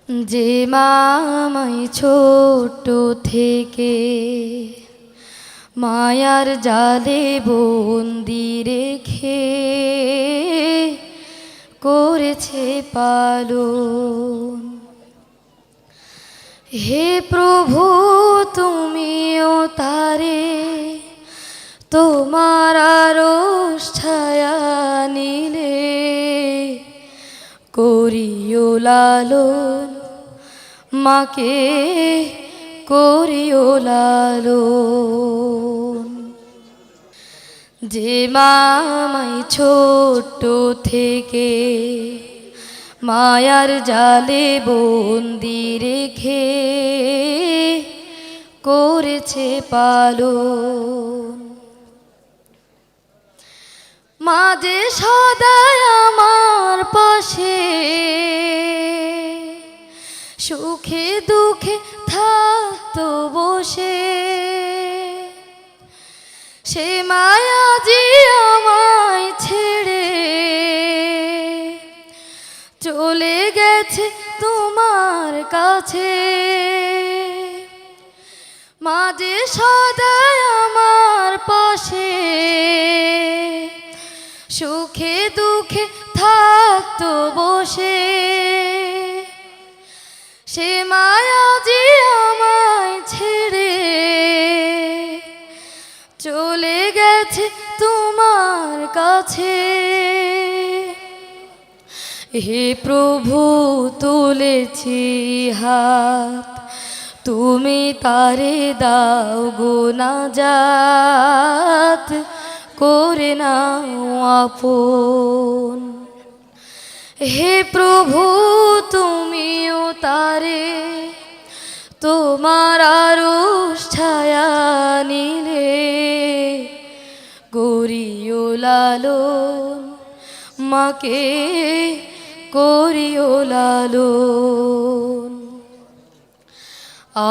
যে মামাই ছোট থেকে মায়ার জালে বন্দি রেখে করেছে পালন। হে প্রভু তুমিও তারে তোমার আরশ ছায়া নিলে করিও লালন, মাকে করিও লালন। যে মামাই ছোট থেকে মায়ার জালে বন্দি রেখে করেছে পালন। মাঝে সদাই আমার পাশে সুখে দুঃখে থাকতো বসে, সে মায়া যে আমায় ছেড়ে চলে গেছে তোমার কাছে। মাঝে সদাই আমার পাশে সুখে দুঃখে থাকতো বসে, সে মায়া যে আমায় ছেড়ে চলে গেছে তোমার কাছে। হে প্রভু তুলেছি হাত, তুমি তারে দাও গো নাজাত, করে নাও আপন। হে প্রভু তুমিও তারে তোমার আরশ ছায়া নিলে করিও লালন, মাকে করিও লালন।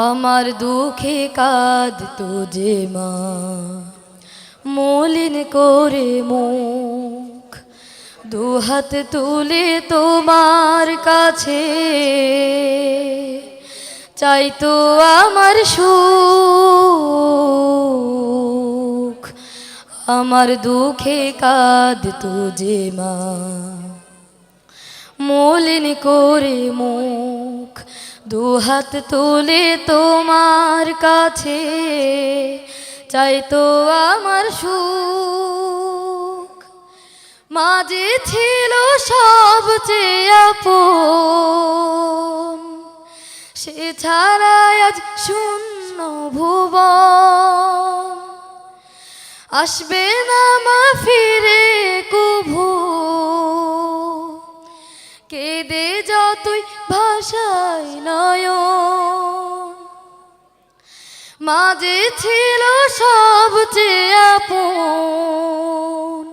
আমার দুঃখে কাঁদতো যে মা মলিন করে মুখ, দুহাত তুলে তোমার কাছে চাইতো আমার সুখ। আমার দুঃখে কাঁদতো যে মা মলিন করে মুখ, দুহাত তুলে তোমার কাছে চাইতো আমার সুখ। মাঝে ছিল সবচেয়ে আপন, সে ছাড়া আজ শূন্য ভুবন। আসবে না মা ফিরে কভু, কেঁদে যতই ভাষায় নয়ন। মাঝে ছিল সবচেয়ে আপন,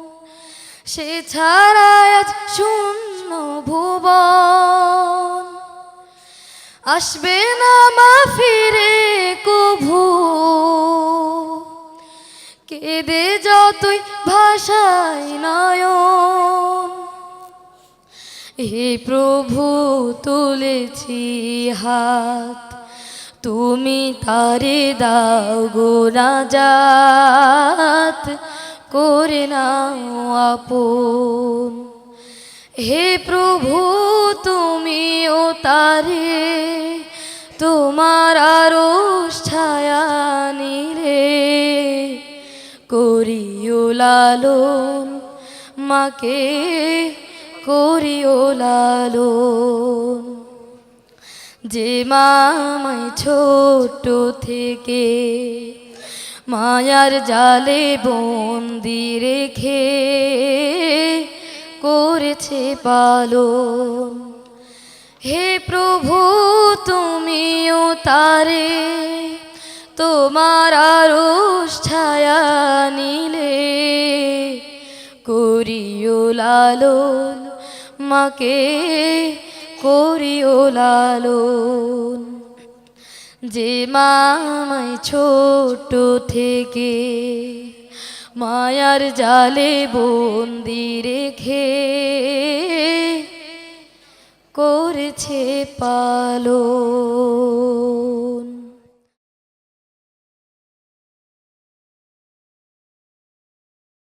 সে ছাড়া আজ শূন্য ভুবন। আসবে না মা ফিরে কভু, কেঁদে যতই ভাষায় নয়ন। হে প্রভু তুলেছি হাত, তুমি তারে দাও গো নাজাত, করে নাও আপন। হে প্রভু তুমিও তারে তোমার আরশ ছায়া নিলে করিও লালন, মাকে করিও লালন। যে মামাই ছোট থেকে মায়ার জালে বন্দি রেখে করেছে পালন। হে প্রভু তুমিও তারে তোমার আরশ ছায়া নিলে করিও লালন, মাকে করিও লালন। যে মামাই ছোট থেকে মায়ার জালে বন্দি রেখে করেছে পালন।